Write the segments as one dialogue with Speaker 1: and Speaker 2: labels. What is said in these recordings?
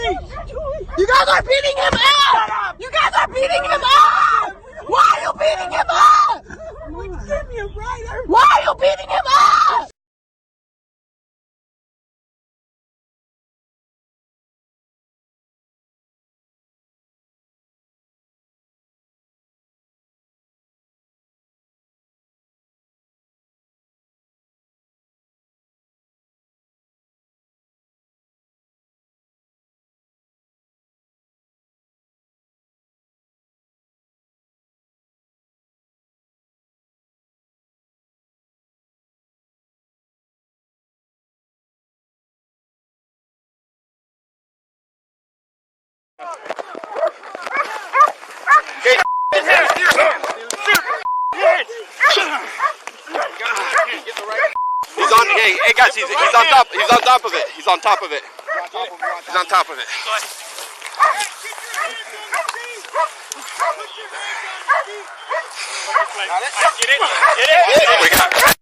Speaker 1: You guys are beating him up! You guys are beating him up! Why are you beating him up? Why are you beating him up?
Speaker 2: He's on. Hey guys, he's on top. He's on top of it. He's on top of it. He's on top of it. Got it? Get it. We got it.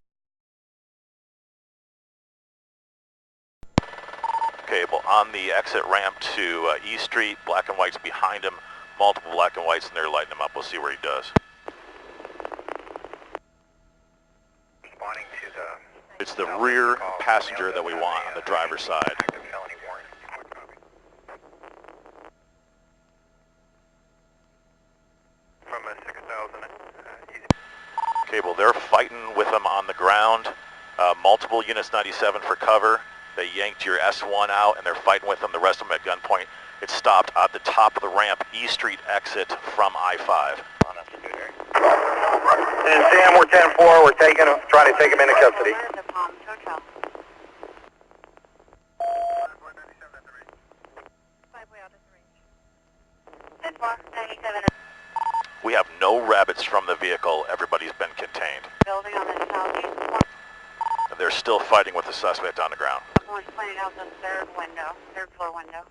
Speaker 3: Okay, well, on the exit ramp to E Street, black and whites behind him, multiple black and whites, and they're lighting him up. We'll see where he does.
Speaker 4: Responding to the...
Speaker 3: It's the rear passenger that we want on the driver's side.
Speaker 4: Active felony warrant. From a 6,000.
Speaker 3: Okay, well, they're fighting with him on the ground. Multiple units 97 for cover. They yanked your S1 out, and they're fighting with him, the rest of them at gunpoint. It stopped at the top of the ramp, E Street exit from I-5.
Speaker 4: And Sam, we're 10-4. We're trying to take him into custody.
Speaker 3: We have no rabbits from the vehicle. Everybody's been contained.
Speaker 5: Building on the southeast.
Speaker 3: They're still fighting with the suspect on the ground.
Speaker 5: Someone's pointed out the third floor window.